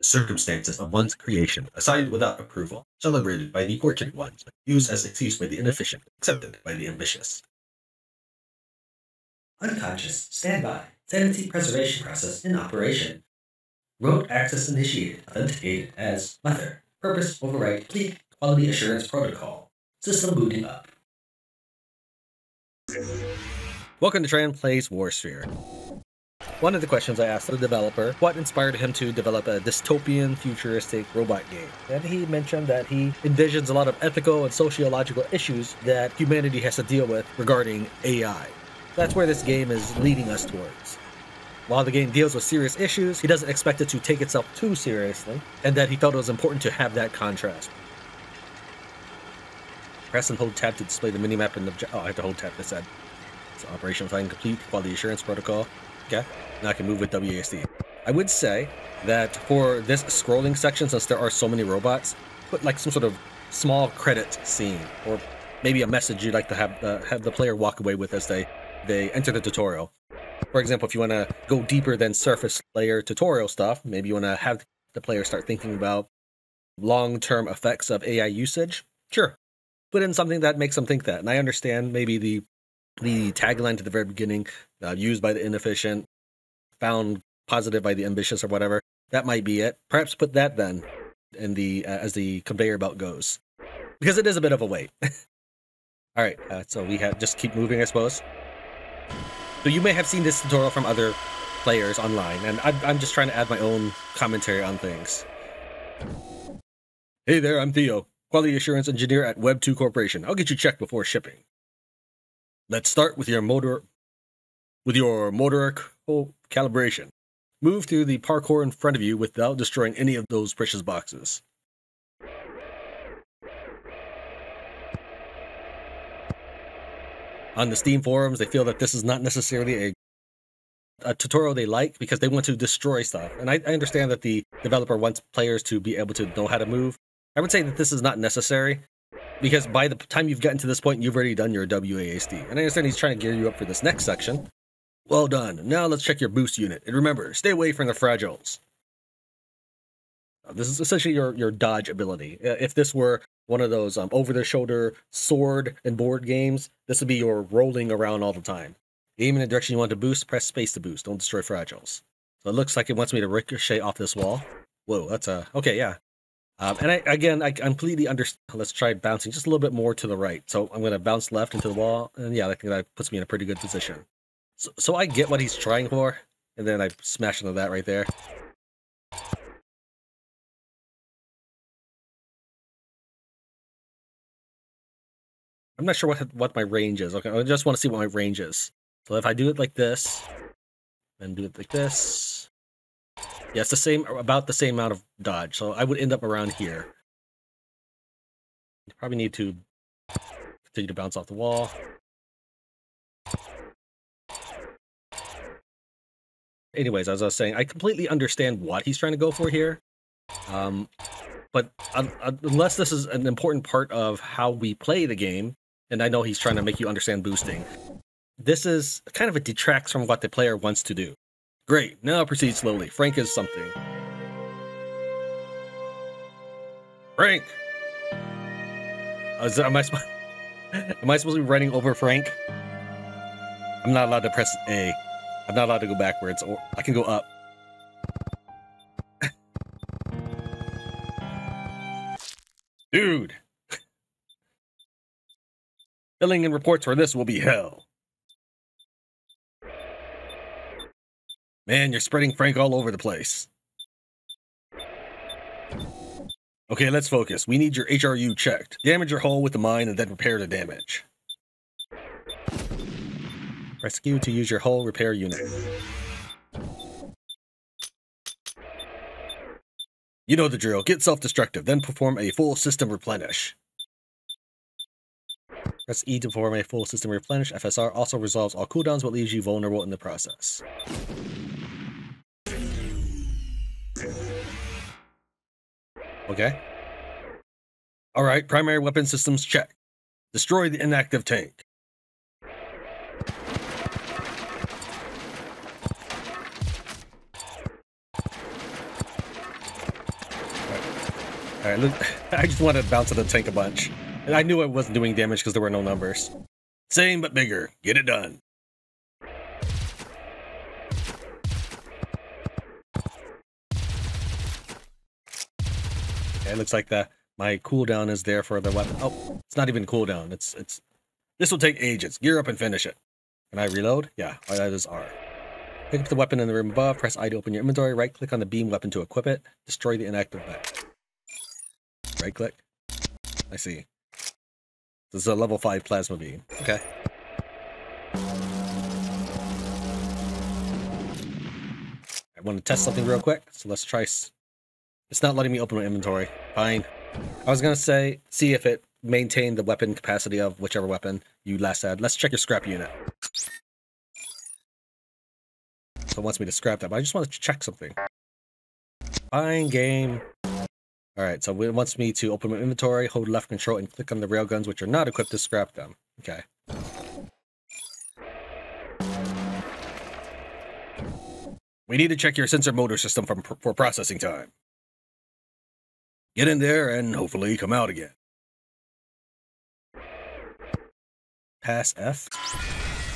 The circumstances of one's creation, assigned without approval, celebrated by the fortunate ones, used as excuse by the inefficient, accepted by the ambitious. Unconscious, standby, sanity preservation process in operation. Road access initiated, authenticated as mother. Purpose override complete, quality assurance protocol. System booting up. Welcome to Tran Plays WarSphere. One of the questions I asked the developer, what inspired him to develop a dystopian, futuristic robot game? And he mentioned that he envisions a lot of ethical and sociological issues that humanity has to deal with regarding AI. That's where this game is leading us towards. While the game deals with serious issues, he doesn't expect it to take itself too seriously, and that he felt it was important to have that contrast. Press and hold tab to display the minimap and I have to hold tab this said. So operation find complete, quality assurance protocol. Okay, now I can move with WASD. I would say that for this scrolling section, since there are so many robots, put like some sort of small credit scene, or maybe a message you'd like to have the player walk away with as they enter the tutorial. For example, if you want to go deeper than surface layer tutorial stuff, maybe you want to have the player start thinking about long-term effects of AI usage. Sure, put in something that makes them think that. And I understand maybe the tagline to the very beginning, used by the inefficient, found positive by the ambitious, or whatever. That might be it. Perhaps put that then in the as the conveyor belt goes, because it is a bit of a wait. All right, so we have just keep moving, I suppose. So you may have seen this tutorial from other players online, and I'm just trying to add my own commentary on things. Hey there, I'm Theo, Quality Assurance Engineer at Web2 Corporation. I'll get you checked before shipping. Let's start with your motoric calibration. Move through the parkour in front of you without destroying any of those precious boxes. On the Steam forums, they feel that this is not necessarily a tutorial they like because they want to destroy stuff. And I understand that the developer wants players to be able to know how to move. I would say that this is not necessary, because by the time you've gotten to this point, you've already done your WASD. And I understand he's trying to gear you up for this next section. Well done. Now let's check your boost unit. And remember, stay away from the fragiles. This is essentially your dodge ability. If this were one of those over-the-shoulder sword and board games, this would be your rolling around all the time. Aim in the direction you want to boost, press space to boost. Don't destroy fragiles. So it looks like it wants me to ricochet off this wall. Whoa, that's okay, yeah. And I completely understand. Let's try bouncing just a little bit more to the right. So I'm going to bounce left into the wall, and yeah, I think that puts me in a pretty good position. So I get what he's trying for, and then I smash into that right there. I'm not sure what my range is. Okay, I just want to see what my range is. So if I do it like this, then do it like this. Yeah, it's about the same amount of dodge. So I would end up around here. You probably need to continue to bounce off the wall. Anyways, as I was saying, I completely understand what he's trying to go for here. But unless this is an important part of how we play the game, and I know he's trying to make you understand boosting, this is kind of a detracts from what the player wants to do. Great, now proceed slowly. Frank is something. Frank! Am I supposed to be running over Frank? I'm not allowed to press A. I'm not allowed to go backwards, or I can go up. Dude! Filling in reports for this will be hell. Man, you're spreading Frank all over the place. Okay, let's focus. We need your HRU checked. Damage your hull with the mine and then repair the damage. Press Q to use your hull repair unit. You know the drill. Get self-destructive, then perform a full system replenish. Press E to perform a full system replenish. FSR also resolves all cooldowns but leaves you vulnerable in the process. Okay. Alright, primary weapon systems check. Destroy the inactive tank. Alright, look, I just wanted to bounce at the tank a bunch. And I knew it wasn't doing damage because there were no numbers. Same but bigger. Get it done. Okay, it looks like my cooldown is there for the weapon. Oh, it's not even cooldown. It's this will take ages. Gear up and finish it. Can I reload? Yeah, that is R. Pick up the weapon in the room above. Press I to open your inventory. Right click on the beam weapon to equip it. Destroy the inactive mech. Right click. I see. This is a level 5 plasma beam. Okay. I want to test something real quick, so let's try. It's not letting me open my inventory. Fine. I was gonna say, see if it maintained the weapon capacity of whichever weapon you last had. Let's check your scrap unit. So it wants me to scrap that, but I just want to check something. Fine, game. Alright, so it wants me to open my inventory, hold left control, and click on the railguns, which are not equipped, to scrap them. Okay. We need to check your sensor motor system for processing time. Get in there and hopefully come out again. Pass F.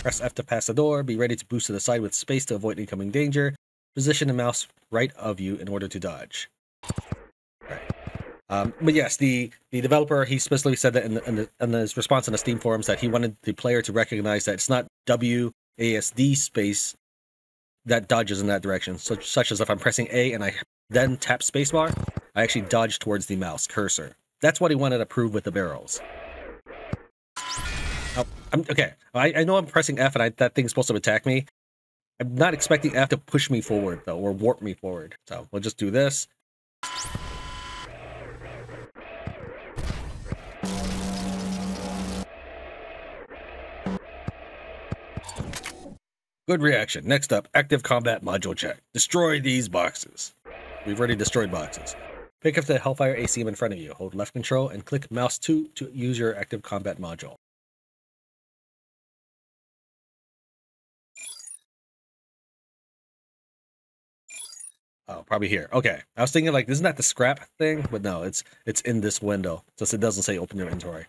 Press F to pass the door. Be ready to boost to the side with space to avoid incoming danger. Position the mouse right of you in order to dodge. Right. But yes, the developer, he specifically said that in his response on the Steam forums that he wanted the player to recognize that it's not WASD space that dodges in that direction. Such as if I'm pressing A and I then tap spacebar, I actually dodge towards the mouse cursor. That's what he wanted to prove with the barrels. Oh, okay. I know I'm pressing F and that thing's supposed to attack me. I'm not expecting F to push me forward, though, or warp me forward. So we'll just do this. Good reaction. Next up, active combat module check. Destroy these boxes. We've already destroyed boxes. Pick up the Hellfire ACM in front of you. Hold left control and click mouse 2 to use your active combat module. Oh, probably here. Okay. I was thinking, like, isn't that the scrap thing? But no, it's in this window. Just it doesn't say open your inventory.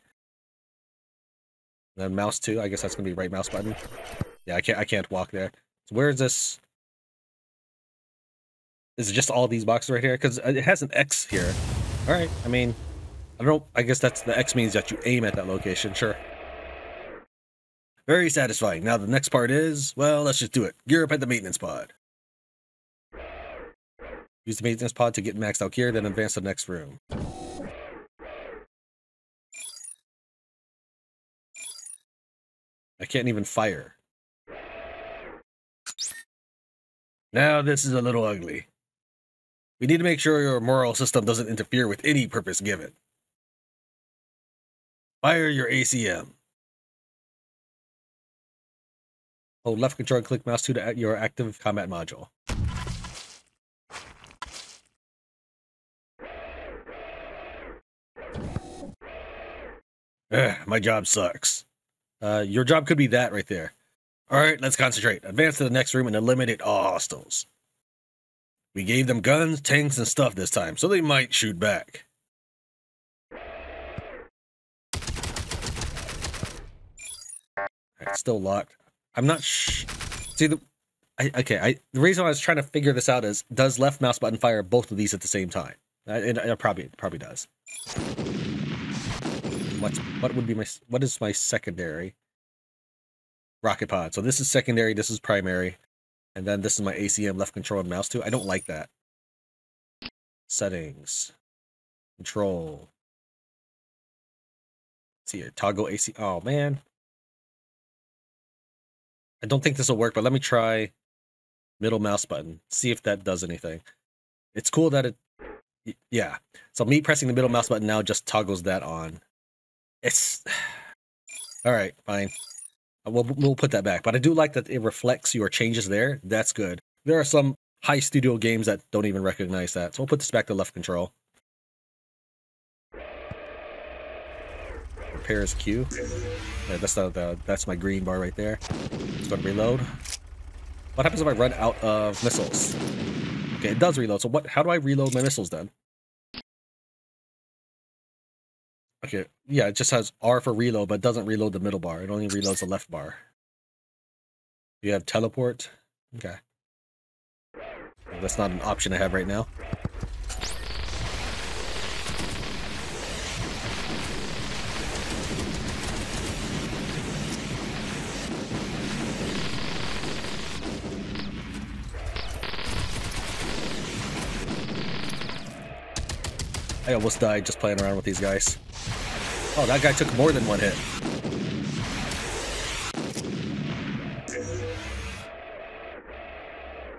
Then mouse 2, I guess that's gonna be right mouse button. Yeah, I can't walk there. So where is this? Is it just all these boxes right here? Because it has an X here. Alright, I mean, I don't know. I guess that's the X means that you aim at that location, sure. Very satisfying. Now the next part is, well, let's just do it. Gear up at the maintenance pod. Use the maintenance pod to get maxed out gear, then advance to the next room. I can't even fire. Now this is a little ugly. We need to make sure your moral system doesn't interfere with any purpose given. Fire your ACM. Hold left control and click mouse 2 to add your active combat module. My job sucks. Your job could be that right there. Alright, let's concentrate. Advance to the next room and eliminate all hostiles. We gave them guns, tanks, and stuff this time, so they might shoot back. It's still locked. I'm not See, the reason I was trying to figure this out is, does left mouse button fire both of these at the same time? It probably does. What is my secondary? Rocket pod. So this is secondary, this is primary, and then this is my ACM left control and mouse 2. I don't like that. Settings. Control. Let's see here. Toggle AC. Oh man. I don't think this will work, but let me try middle mouse button. See if that does anything. It's cool that it, yeah. So me pressing the middle mouse button now just toggles that on. It's all right, fine. We'll put that back. But I do like that it reflects your changes there. That's good. There are some high studio games that don't even recognize that. So we'll put this back to left control. Repairs Q. Yeah, that's my green bar right there. Just going to reload. What happens if I run out of missiles? Okay, it does reload. So how do I reload my missiles then? Okay, yeah, it just has R for reload, but doesn't reload the middle bar. It only reloads the left bar. You have teleport? Okay. That's not an option I have right now. I almost died just playing around with these guys. Oh, that guy took more than one hit.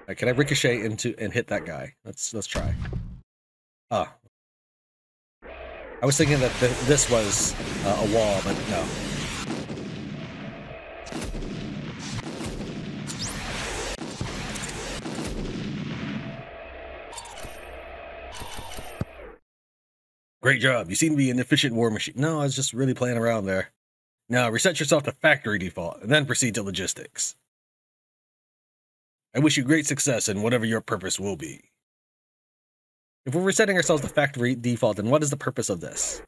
Right, can I ricochet into and hit that guy? Let's try. Ah. I was thinking that this was a wall, but no. Great job. You seem to be an efficient war machine. No, I was just really playing around there. Now, reset yourself to factory default, and then proceed to logistics. I wish you great success in whatever your purpose will be. If we're resetting ourselves to factory default, then what is the purpose of this?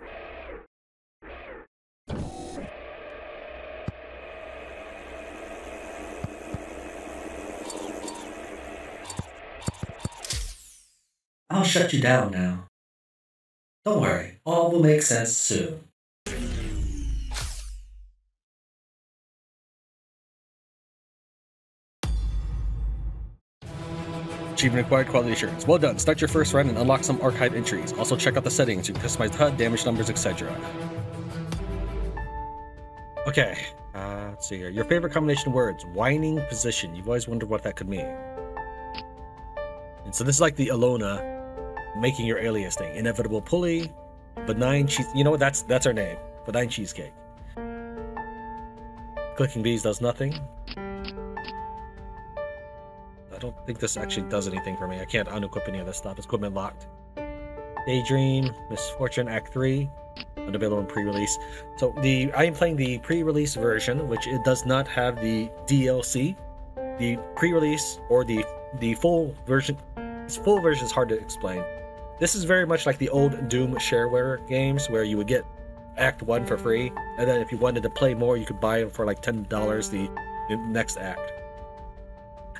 I'll shut you down now. Don't worry, all will make sense soon. Achievement acquired, quality assurance. Well done. Start your first run and unlock some archive entries. Also check out the settings. You can customize the HUD, damage numbers, etc. Okay, let's see here. Your favorite combination of words. Whining position. You've always wondered what that could mean. And so this is like the Alona making your alias thing. Inevitable pulley, benign cheese. You know what? That's our name. Benign cheesecake. Clicking bees does nothing. I don't think this actually does anything for me. I can't unequip any of this stuff. It's equipment locked. Daydream, Misfortune Act 3, unavailable in pre-release. So I am playing the pre-release version, which it does not have the DLC. The pre-release or the full version. This full version is hard to explain. This is very much like the old Doom shareware games where you would get Act 1 for free, and then if you wanted to play more, you could buy them for like $10 the next act.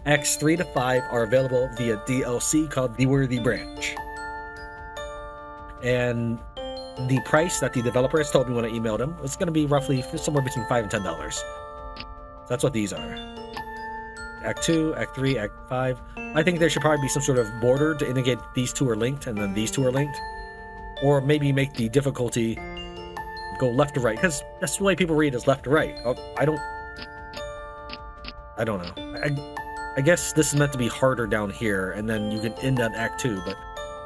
Acts 3 to 5 are available via DLC called The Worthy Branch. And the price that the developer has told me when I emailed him was going to be roughly somewhere between $5 and $10. So that's what these are. Act 2, Act 3, Act 5. I think there should probably be some sort of border to indicate these two are linked and then these two are linked. Or maybe make the difficulty go left to right, because that's the way people read is left to right. I don't know. I guess this is meant to be harder down here, and then you can end on Act 2, but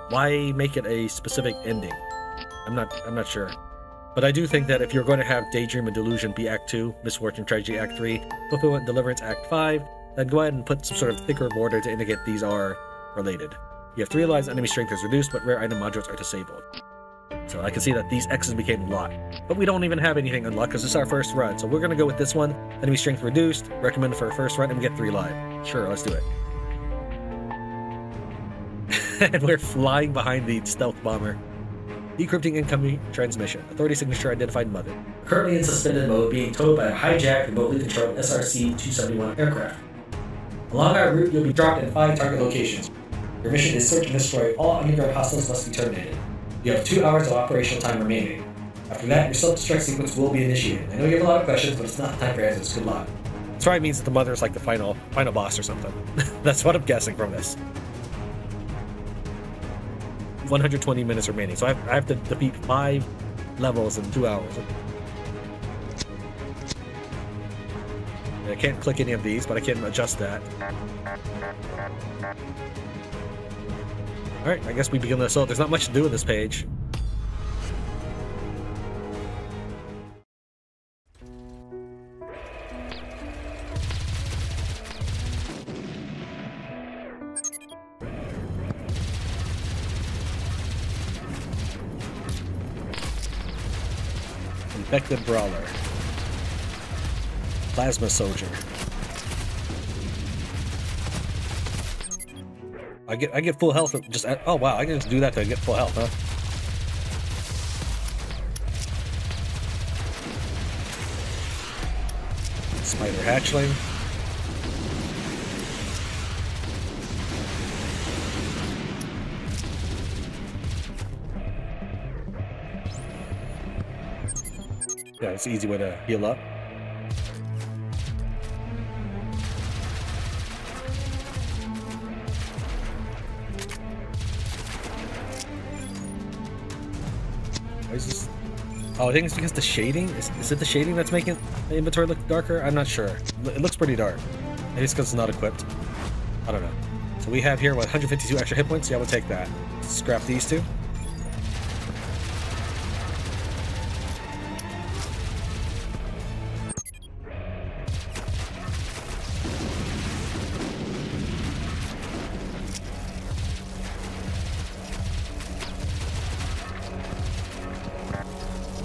why make it a specific ending? I'm not sure. But I do think that if you're going to have Daydream and Delusion be Act 2, Misfortune Tragedy Act 3, Fulfillment and Deliverance Act 5, then go ahead and put some sort of thicker border to indicate these are related. You have 3 lives, enemy strength is reduced, but rare item modules are disabled. So I can see that these X's became locked. But we don't even have anything unlocked because it's our first run. So we're going to go with this one. Enemy strength reduced. Recommended for a first run and we get 3 live. Sure, let's do it. And we're flying behind the stealth bomber. Decrypting incoming transmission. Authority signature identified mother. Currently in suspended mode, being towed by a hijacked, remotely controlled SRC-271 aircraft. Along our route, you'll be dropped in 5 target locations. Your mission is search and destroy all underground hostiles must be terminated. You have 2 hours of operational time remaining. After that, your self-destruct sequence will be initiated. I know you have a lot of questions, but it's not time for answers. Good luck. That's probably means that the mother is like the final boss or something. That's what I'm guessing from this. 120 minutes remaining, so I have to defeat 5 levels in 2 hours. I can't click any of these, but I can adjust that. Alright, I guess we begin the assault. There's not much to do with this page. Infected Brawler. Plasma Soldier. I get full health just oh wow, I can just do that to get full health, huh? Spider hatchling. Yeah, it's an easy way to heal up. Why is this? Oh, I think it's because the shading. Is it the shading that's making the inventory look darker? I'm not sure. It looks pretty dark. Maybe it's because it's not equipped. I don't know. So we have here, what, 152 extra hit points? Yeah, we'll take that. Scrap these two.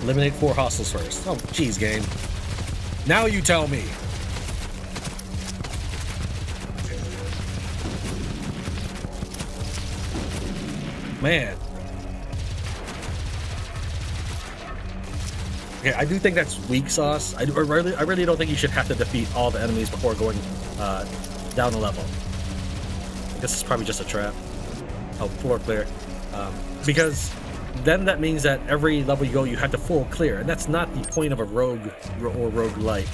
Eliminate 4 hostiles first. Oh, jeez, game. Now you tell me. Man. Okay, I do think that's weak sauce. I really don't think you should have to defeat all the enemies before going down a level. I guess it's probably just a trap. Oh, floor clear. Because then that means that every level you go, you have to full clear, and that's not the point of a rogue or roguelike.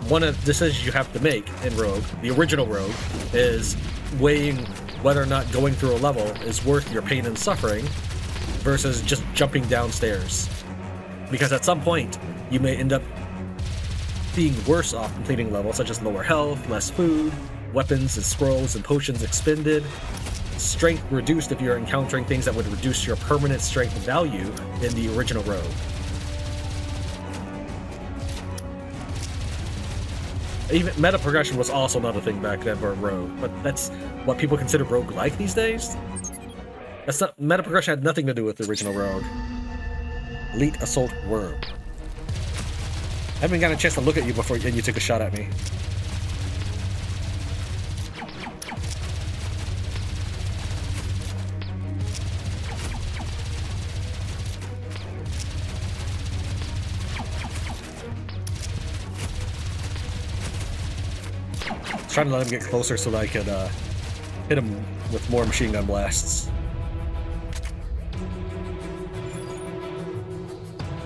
One of the decisions you have to make in Rogue, the original Rogue, is weighing whether or not going through a level is worth your pain and suffering versus just jumping downstairs. Because at some point, you may end up being worse off completing levels, such as lower health, less food, weapons and scrolls and potions expended, strength reduced if you're encountering things that would reduce your permanent strength value in the original Rogue. Even meta progression was also another thing back then for Rogue, but that's what people consider roguelike these days? That's not, meta progression had nothing to do with the original Rogue. Elite Assault Worm. I haven't gotten a chance to look at you before and you took a shot at me. Trying to let him get closer so that I could hit him with more machine gun blasts.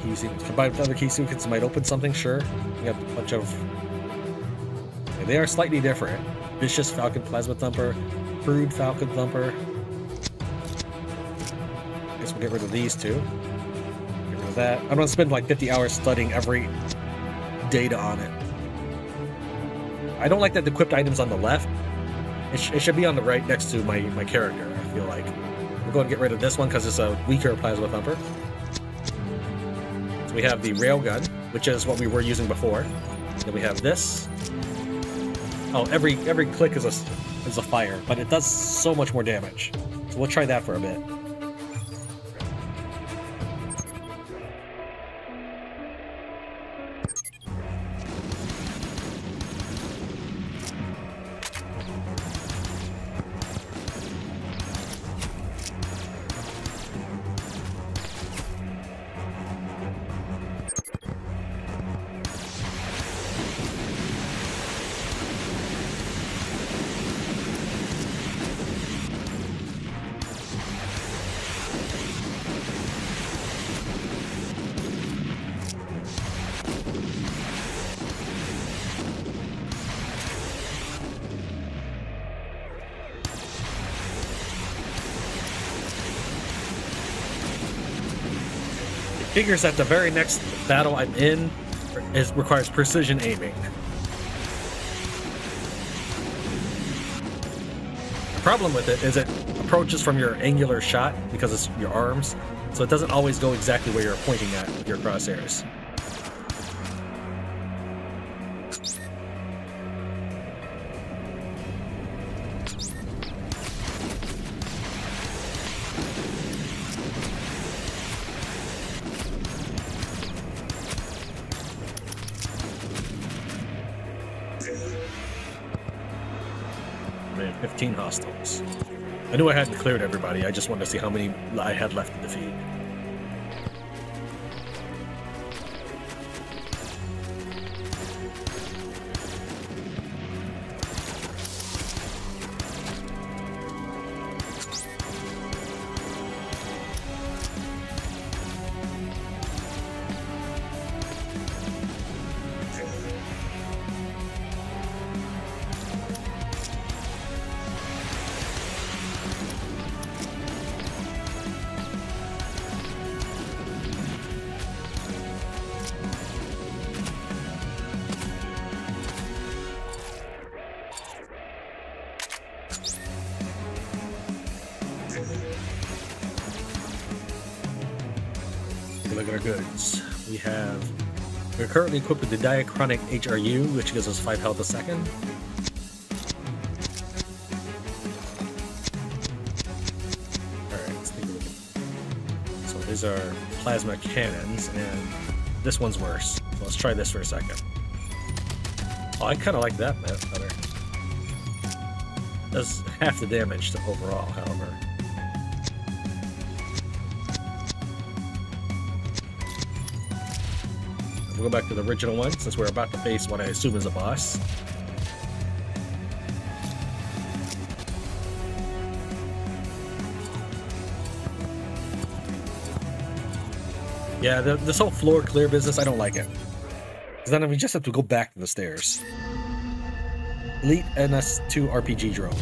Key sequence. Combined with other key sequences might open something, sure. We have a bunch of... Okay, they are slightly different. Vicious Falcon Plasma Thumper, Crude Falcon Thumper. I guess we'll get rid of these two. Get rid of that. I'm gonna spend like 50 hours studying every data on it. I don't like that the equipped item's on the left. It should be on the right next to my character, I feel like. We'll go and get rid of this one because it's a weaker Plasma Thumper. So we have the Railgun, which is what we were using before. Then we have this. Oh, every click is a fire, but it does so much more damage. So we'll try that for a bit. Figures that the very next battle I'm in requires precision aiming. The problem with it is it approaches from your angular shot because it's your arms, so it doesn't always go exactly where you're pointing at with your crosshairs. Man, 15 hostiles. I knew I hadn't cleared everybody, I just wanted to see how many I had left to defeat. Take a look at our goods. We're currently equipped with the Diachronic HRU, which gives us 5 health a second. Alright, let's take a look at. So these are plasma cannons, and this one's worse. So let's try this for a second. Oh, I kind of like that better. Does half the damage to overall, however. We'll go back to the original one, since we're about to face what I assume is a boss. Yeah, this whole floor clear business, I don't like it. Because then we just have to go back to the stairs. Elite NS2 RPG Drone.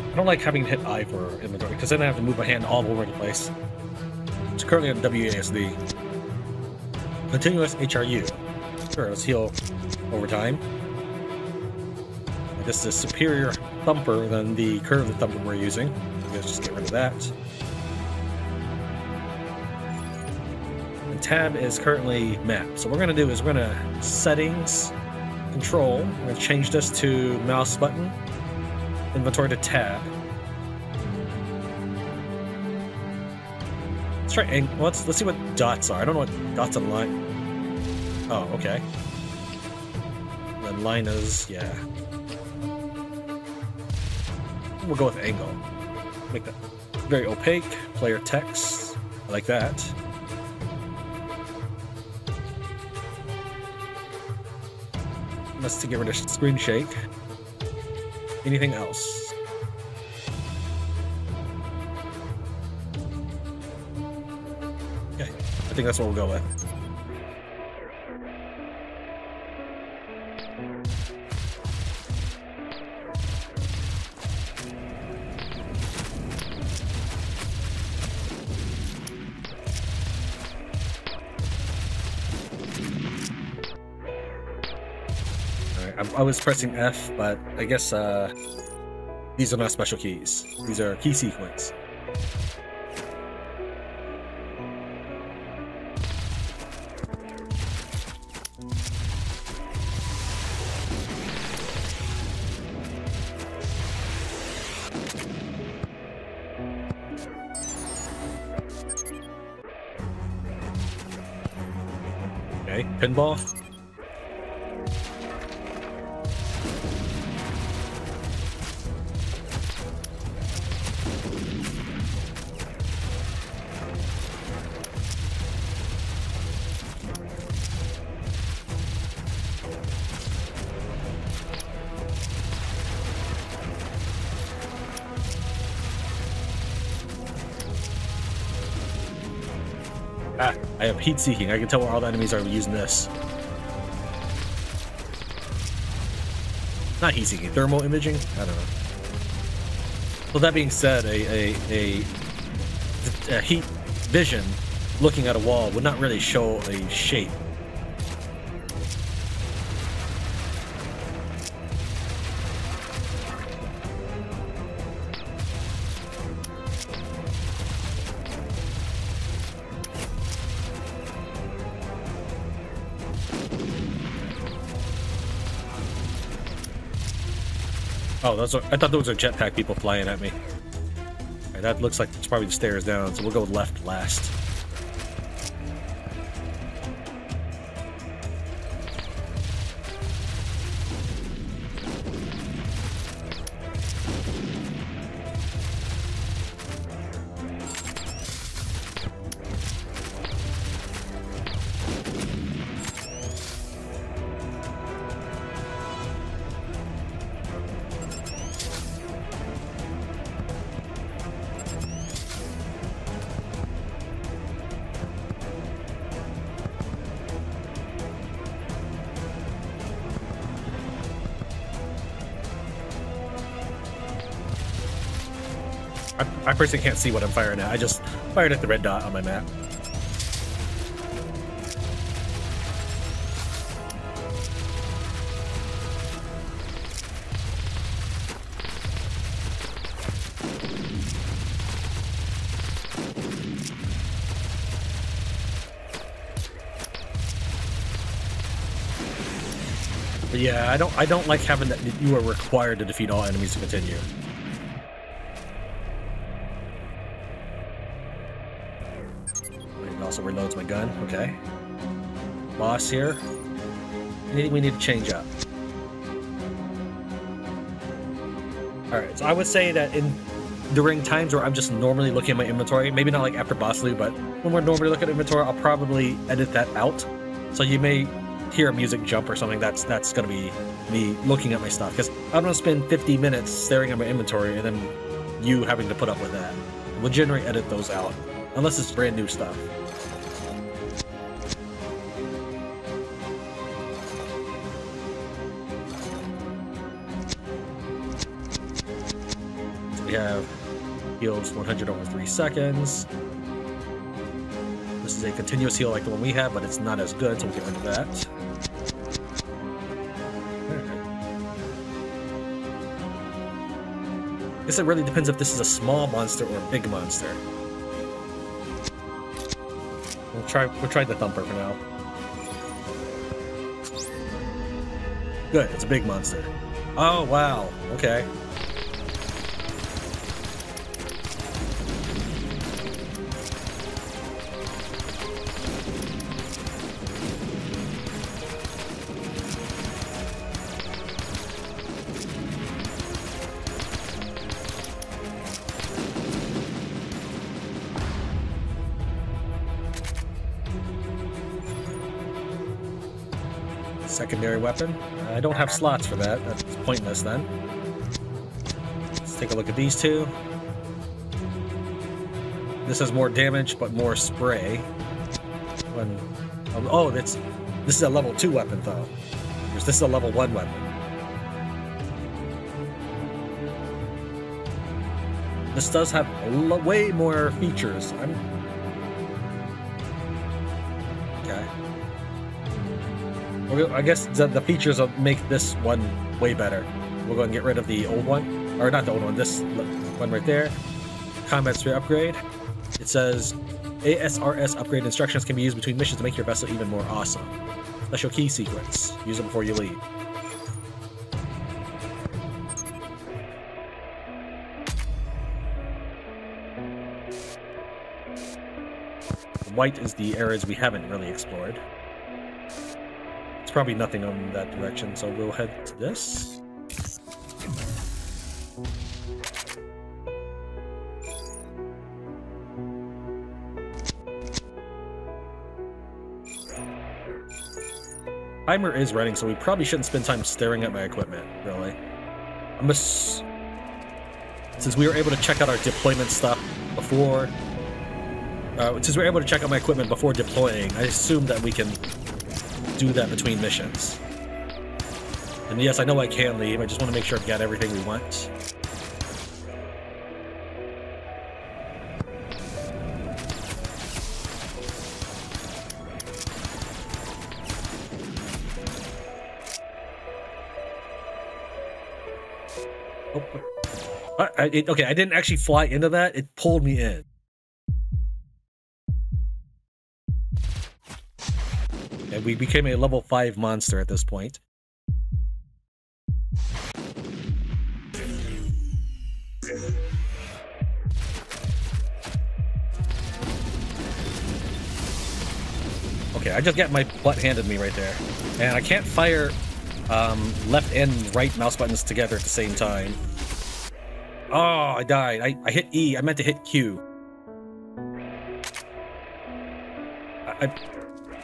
I don't like having to hit I for inventory, because then I have to move my hand all over the place. It's currently on WASD. Continuous HRU. Sure, let's heal over time. This is a superior thumper than the curved thumper we're using. Let's just get rid of that. And tab is currently map. So what we're going to do is we're going to settings, control. We're going to change this to mouse button. Inventory to tab. Let's try. Let's see what dots are. I don't know what dots on line. Oh, okay. And then line is We'll go with angle. Make that very opaque. Player text. I like that. Let's get rid of screen shake. Anything else? Okay, I think that's what we'll go with. I was pressing F, but I guess these are not special keys. These are key sequence. Okay, pinball. I have heat seeking. I can tell where all the enemies are using this. Not heat seeking, thermal imaging? I don't know. Well, that being said, a heat vision looking at a wall would not really show a shape. Oh, I thought those were jetpack people flying at me. Alright, that looks like it's probably the stairs down, so we'll go left last. I personally can't see what I'm firing at. I just fired at the red dot on my map. But yeah, I don't like having that you are required to defeat all enemies to continue. It also reloads my gun. Okay. Boss here. Anything we need to change up? Alright, so I would say that during times where I'm just normally looking at my inventory, maybe not like after boss loot, but when we're normally looking at inventory, I'll probably edit that out. So you may hear a music jump or something. That's going to be me looking at my stuff, because I don't want to spend 50 minutes staring at my inventory and then you having to put up with that. We'll generally edit those out, unless it's brand new stuff. So we have heals 100 over 3 seconds. This is a continuous heal like the one we have, but it's not as good, so we'll get rid of that. I guess it really depends if this is a small monster or a big monster. We'll try the thumper for now. Good, it's a big monster. Oh wow, okay. Secondary weapon. I don't have slots for that. That's pointless then. Let's take a look at these two. This has more damage, but more spray. Oh, this is a level 2 weapon though. This is a level 1 weapon. This does have way more features. Okay. I guess the features will make this one way better. We'll go and get rid of the old one. Or not the old one, this one right there. Combat Sphere upgrade. It says, ASRS upgrade instructions can be used between missions to make your vessel even more awesome. Special key sequence. Use them before you leave. White is the areas we haven't really explored. Probably nothing on that direction, so we'll head to this. Timer is running, so we probably shouldn't spend time staring at my equipment, really. Since we were able to check out our deployment stuff before... since we were able to check out my equipment before deploying, I assume that we can do that between missions. And yes, I know I can leave, I just want to make sure I've got everything we want. Okay, I didn't actually fly into that, it pulled me in. And we became a level 5 monster at this point. Okay, I just got my butt handed to me right there. And I can't fire left and right mouse buttons together at the same time. Oh, I died. I hit E. I meant to hit Q.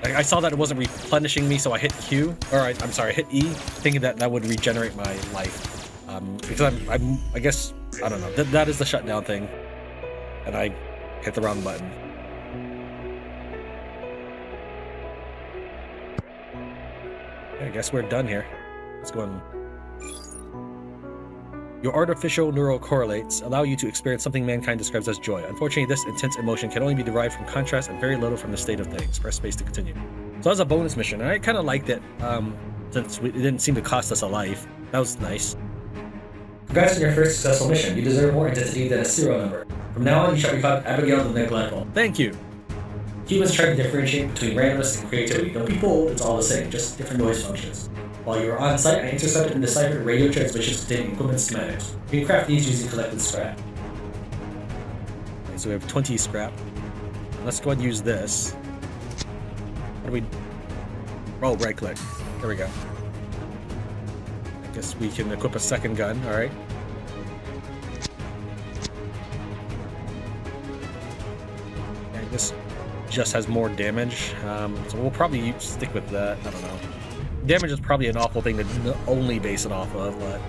I saw that it wasn't replenishing me, so I hit Q. Or I'm sorry, I hit E, thinking that that would regenerate my life. Because I guess, I don't know. That is the shutdown thing. And I hit the wrong button. Okay, I guess we're done here. Let's go and... Your artificial neural correlates allow you to experience something mankind describes as joy. Unfortunately, this intense emotion can only be derived from contrast and very little from the state of things. Press space to continue. So that was a bonus mission, and I kind of liked it, since it didn't seem to cost us a life. That was nice. Congrats on your first successful mission. You deserve more identity than a serial number. From now on, you shall be called Abigail the Neglectful. Thank you. Humans try to differentiate between randomness and creativity. Don't be fooled, it's all the same, just different noise functions. While you were on site, I intercepted and deciphered radio transmissions containing equipment schematics. You can craft these using collected scrap. Okay, so we have 20 scrap. Let's go ahead and use this. How do we... Oh, right click. There we go. I guess we can equip a second gun, alright. Okay, this just has more damage, so we'll probably stick with that. I don't know. Damage is probably an awful thing to only base it off of, but...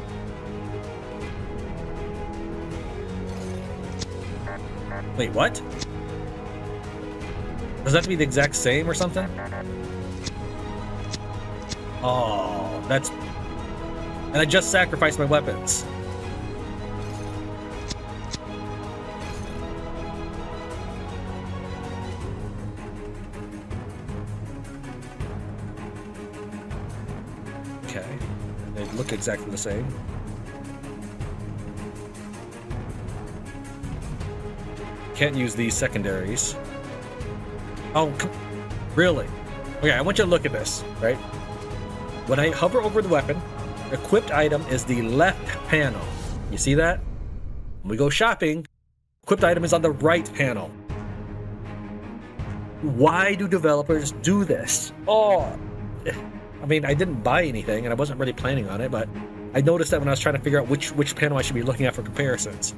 Wait, what? Does that have to be the exact same or something? Oh, that's... And I just sacrificed my weapons. Okay. They look exactly the same. Can't use these secondaries. Oh, really? Okay, I want you to look at this, right? When I hover over the weapon, equipped item is the left panel. You see that? When we go shopping, equipped item is on the right panel. Why do developers do this? Oh, I mean, I didn't buy anything, and I wasn't really planning on it, but I noticed that when I was trying to figure out which panel I should be looking at for comparisons.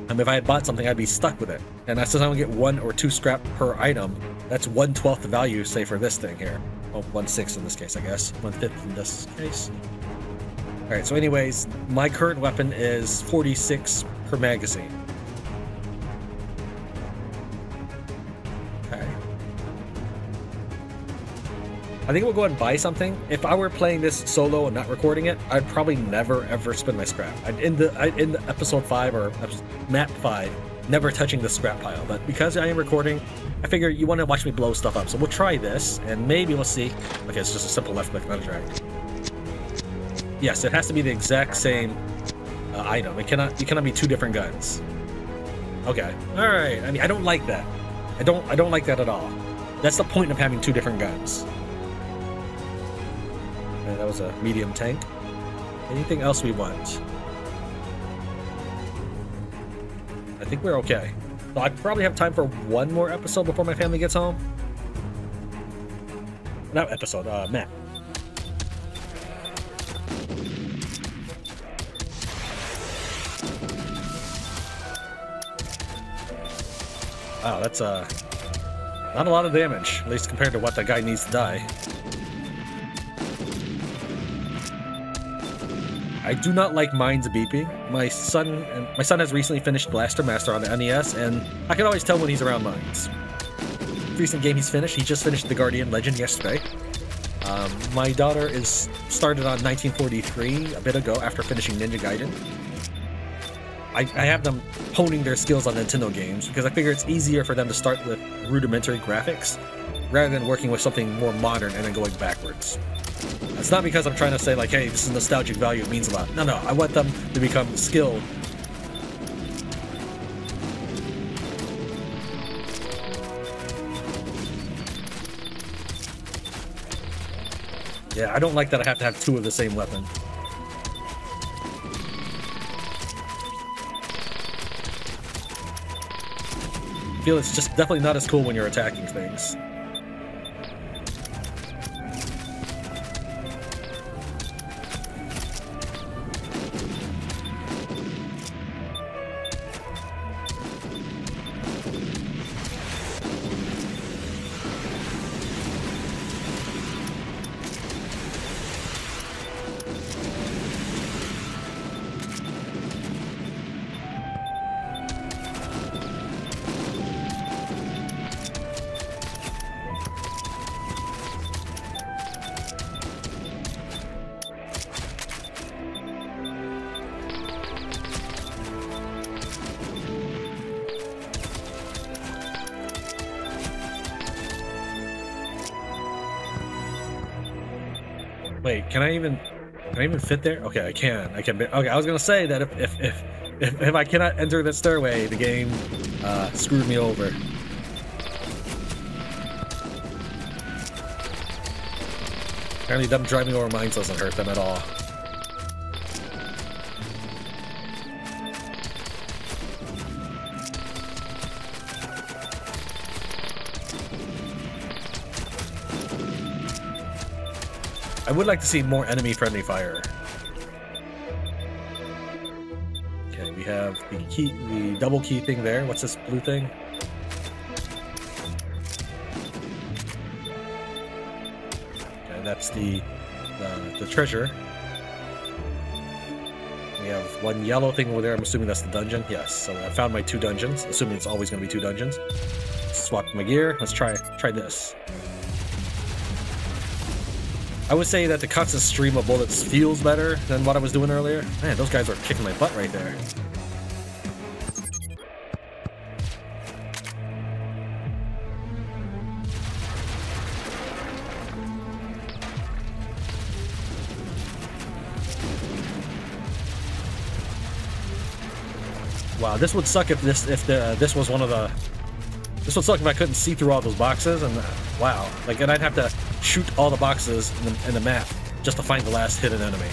If I had bought something, I'd be stuck with it. And since I only get 1 or 2 scrap per item, that's 1/12 the value, say, for this thing here. Well, 1/6 in this case, I guess. 1/5 in this case. Alright, so anyways, my current weapon is 46 per magazine. Okay. I think we'll go ahead and buy something. If I were playing this solo and not recording it, I'd probably never ever spend my scrap. In the episode 5 or map 5, never touching the scrap pile. But because I am recording, I figure you want to watch me blow stuff up. So we'll try this, and maybe we'll see. Okay, it's just a simple left click, not a drag. Yes, it has to be the exact same item. It cannot be 2 different guns. Okay, all right. I mean, I don't like that. I don't like that at all. That's the point of having 2 different guns. That was a medium tank. Anything else we want? I think we're okay. So I probably have time for one more episode before my family gets home. Not episode, map. Wow, that's not a lot of damage, at least compared to what that guy needs to die. I do not like mines beeping. My son has recently finished Blaster Master on the NES, and I can always tell when he's around mines. Recent game he's finished, he just finished The Guardian Legend yesterday. My daughter is started on 1943 a bit ago after finishing Ninja Gaiden. I have them honing their skills on Nintendo games because I figure it's easier for them to start with rudimentary graphics rather than working with something more modern and then going backwards. It's not because I'm trying to say like, hey, this is nostalgic value, it means a lot. No, I want them to become skilled. Yeah, I don't like that I have to have 2 of the same weapon. I feel it's just definitely not as cool when you're attacking things. Wait, can I even fit there? Okay, I can. Okay, I was gonna say that if I cannot enter the stairway, the game screwed me over. Apparently, them driving over mines doesn't hurt them at all. I would like to see more enemy-friendly fire. Okay, we have the double key thing there. What's this blue thing? Okay, that's the treasure. We have one yellow thing over there. I'm assuming that's the dungeon. Yes. So I found my 2 dungeons. Assuming it's always going to be 2 dungeons. Swap my gear. Let's try this. I would say that the constant stream of bullets feels better than what I was doing earlier. Man, those guys are kicking my butt right there. Wow, this would suck if this was one of the. This would suck if I couldn't see through all those boxes, and wow, like, and I'd have to shoot all the boxes in the map just to find the last hidden enemy.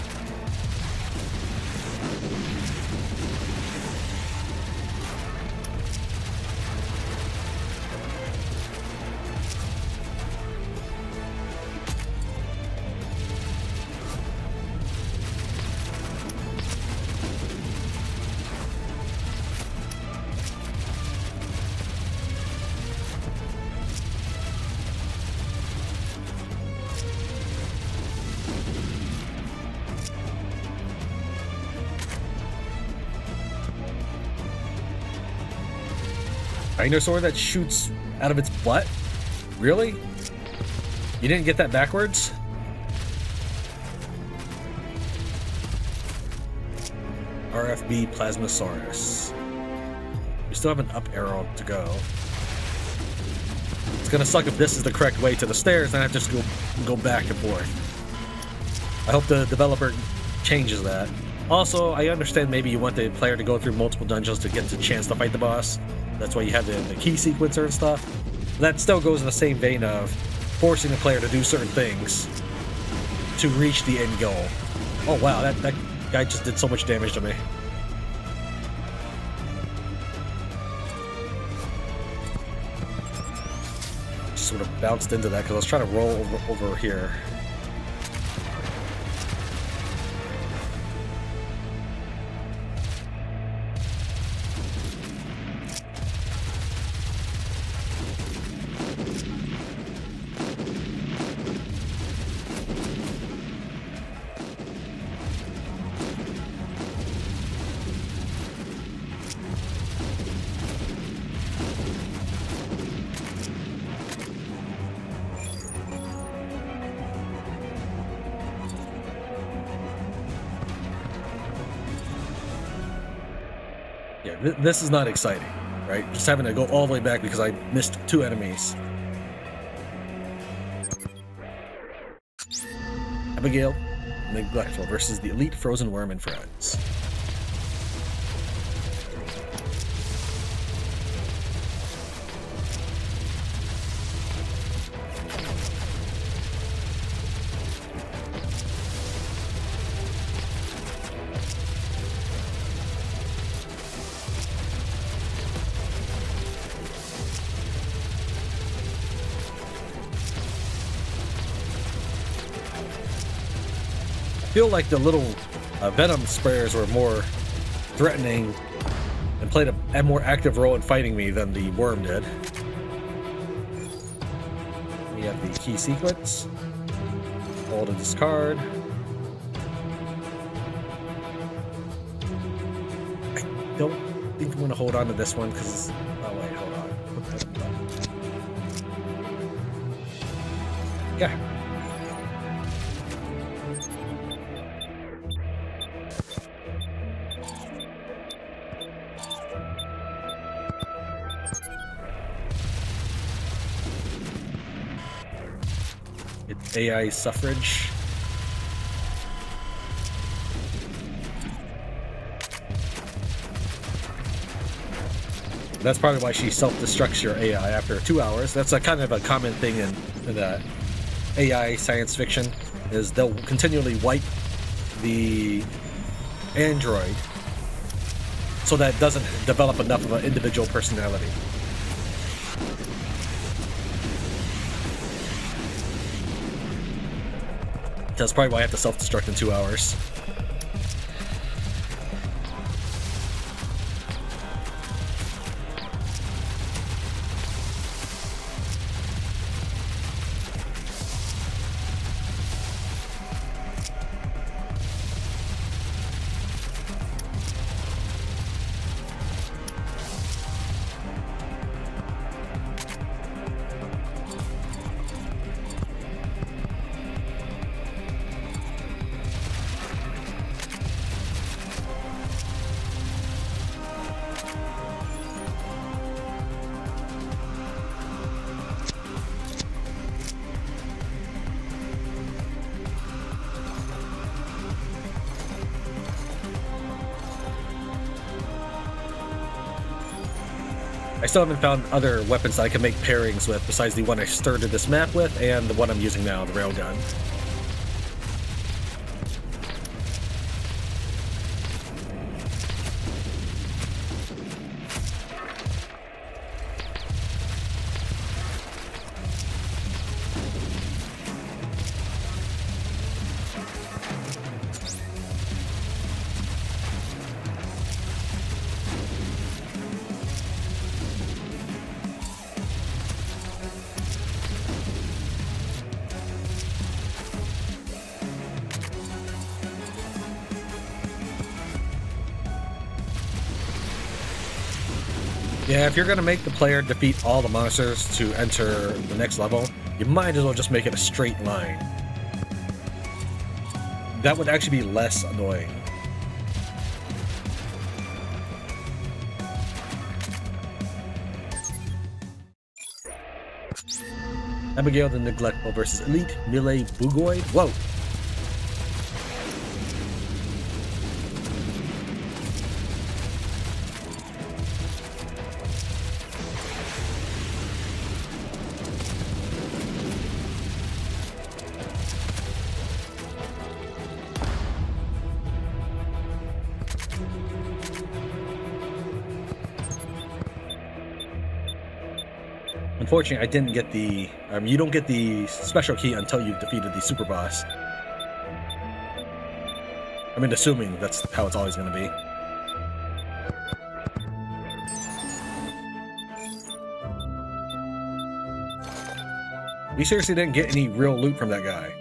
Dinosaur that shoots out of its butt? Really? You didn't get that backwards? RFB Plasmasaurus. We still have an up arrow to go. It's gonna suck if this is the correct way to the stairs and I have to just go back and forth. I hope the developer changes that. Also, I understand maybe you want the player to go through multiple dungeons to get the chance to fight the boss. That's why you have the key sequencer and stuff. That still goes in the same vein of forcing the player to do certain things to reach the end goal. Oh wow, that guy just did so much damage to me. Just sort of bounced into that because I was trying to roll over here. This is not exciting, right? Just having to go all the way back because I missed 2 enemies. Abigail, Neglectful versus the elite frozen worm and friends. I feel like the little venom sprayers were more threatening and played a more active role in fighting me than the worm did. We have the key sequence. All to discard. I don't think I'm going to hold on to this one because... Oh wait, hold on. Yeah. AI suffrage. That's probably why she self-destructs your AI after 2 hours. That's a kind of a common thing in the AI science fiction, is they'll continually wipe the android so that it doesn't develop enough of an individual personality. That's probably why I have to self-destruct in 2 hours. I still haven't found other weapons that I can make pairings with besides the one I started this map with and the one I'm using now, the railgun. Yeah, if you're going to make the player defeat all the monsters to enter the next level, you might as well just make it a straight line. That would actually be less annoying. Abigail the Neglectful versus Elite Melee Bugoid. Whoa! Unfortunately, I didn't get the... you don't get the special key until you've defeated the super boss. I mean, assuming that's how it's always going to be. We seriously didn't get any real loot from that guy.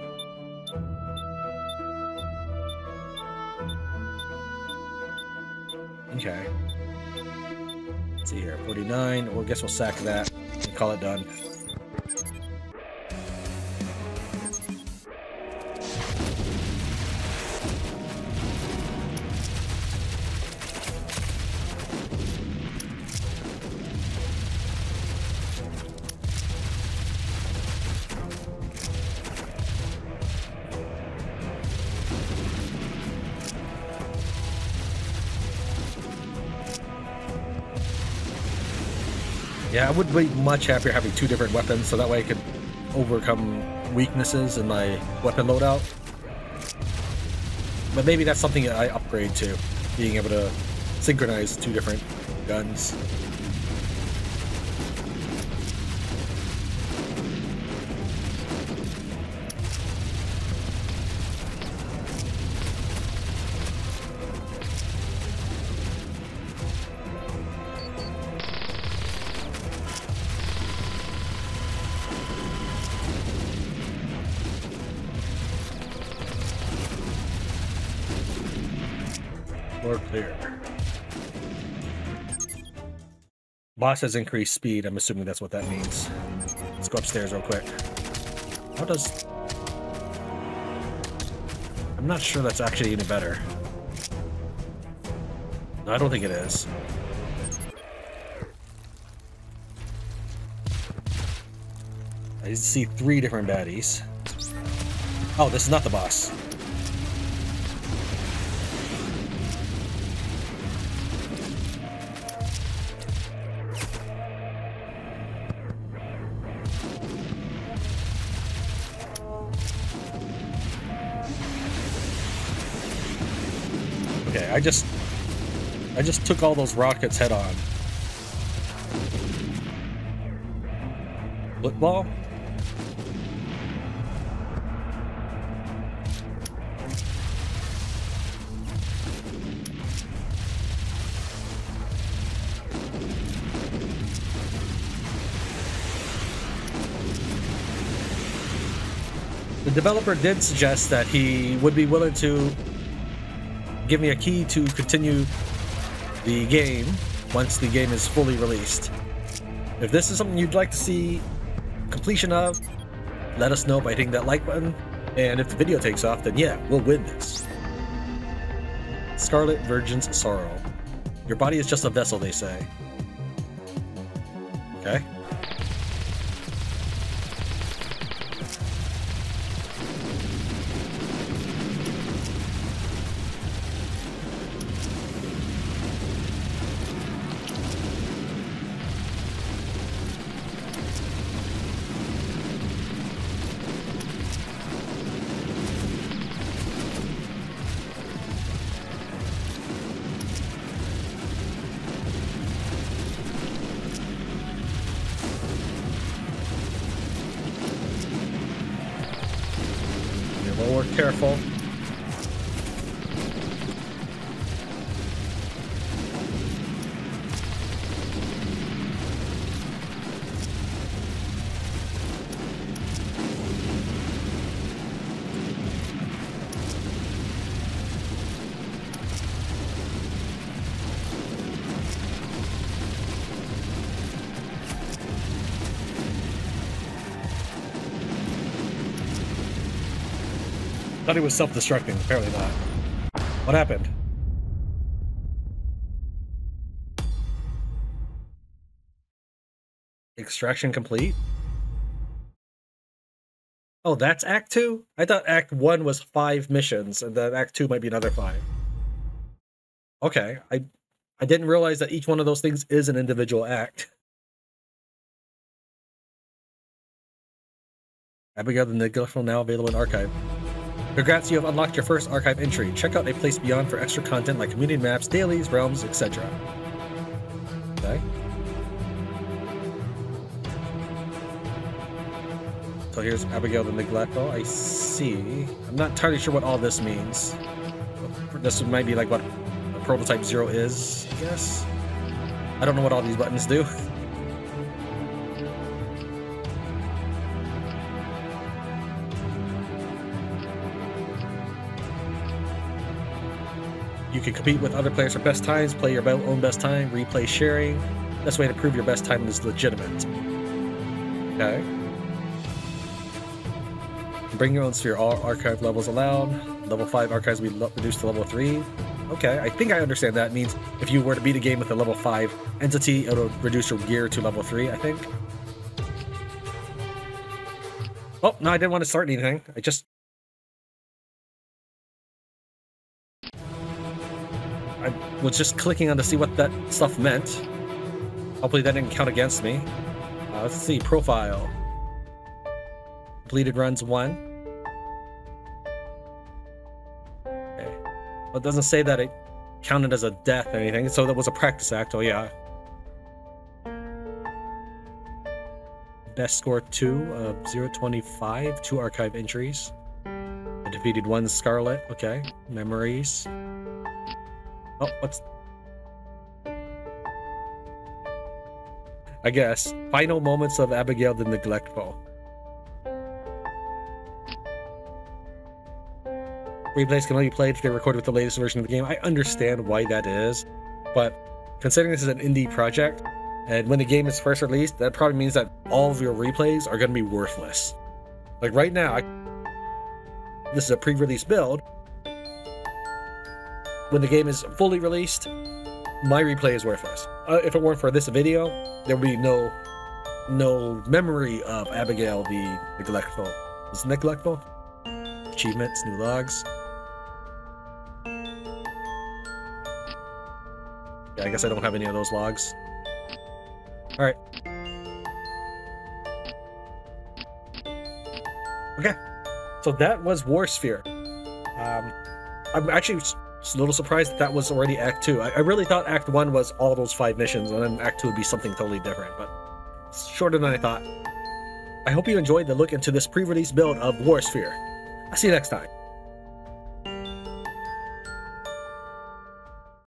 Okay. Let's see here, 49. Well, I guess we'll sack that and call it done. Yeah, I would be much happier having two different weapons, so that way I could overcome weaknesses in my weapon loadout. But maybe that's something that I upgrade to, being able to synchronize two different guns. More clear. Boss has increased speed. I'm assuming that's what that means. Let's go upstairs real quick. How does... I'm not sure that's actually any better. No, I don't think it is. I see 3 different baddies. Oh, this is not the boss. Okay, I just took all those rockets head on. Football? The developer did suggest that he would be willing to give me a key to continue the game once the game is fully released. If this is something you'd like to see completion of, let us know by hitting that like button, and if the video takes off, then yeah, we'll win this. Scarlet Virgin's Sorrow. Your body is just a vessel, they say. Okay. More careful. Thought he was self-destructing, apparently not. What happened? Extraction complete? Oh, that's Act 2? I thought Act 1 was 5 missions, and then Act 2 might be another 5. Okay, I didn't realize that each one of those things is an individual act. Abbigail the Neglectful now available in Archive. Congrats, you have unlocked your first archive entry. Check out A Place Beyond for extra content like community maps, dailies, realms, etc. Okay. So here's Abigail the Neglectful. I see. I'm not entirely sure what all this means. This might be like what a Prototype 0 is, I guess. I don't know what all these buttons do. You can compete with other players for best times, play your own best time, replay sharing. Best way to prove your best time is legitimate. Okay. Bring your own sphere. All archive levels allowed. Level 5 archives will be reduced to level 3. Okay, I think I understand that. It means if you were to beat a game with a level 5 entity, it'll reduce your gear to level 3, I think. Oh, no, I didn't want to start anything. I was just clicking on to see what that stuff meant. Hopefully that didn't count against me. Let's see, profile. Completed runs 1. Okay. Well, it doesn't say that it counted as a death or anything, so that was a practice act, oh yeah. Best score 2 of 0.25, 2 archive entries. I defeated 1 Scarlet, okay. Memories. Oh, what's... I guess. Final moments of Abigail the Neglectful. Replays can only be played if they're recorded with the latest version of the game. I understand why that is, but considering this is an indie project, and when the game is first released, that probably means that all of your replays are going to be worthless. Like right now, this is a pre-release build. When the game is fully released, my replay is worthless. If it weren't for this video, there would be no memory of Abigail the Neglectful. Is it Neglectful? Achievements, new logs. Yeah, I guess I don't have any of those logs. Alright. Okay. So that was WarSphere. I'm actually Just a little surprised that was already Act 2. I really thought Act 1 was all those 5 missions, and then Act 2 would be something totally different, but it's shorter than I thought. I hope you enjoyed the look into this pre-release build of WarSphere. I'll see you next time.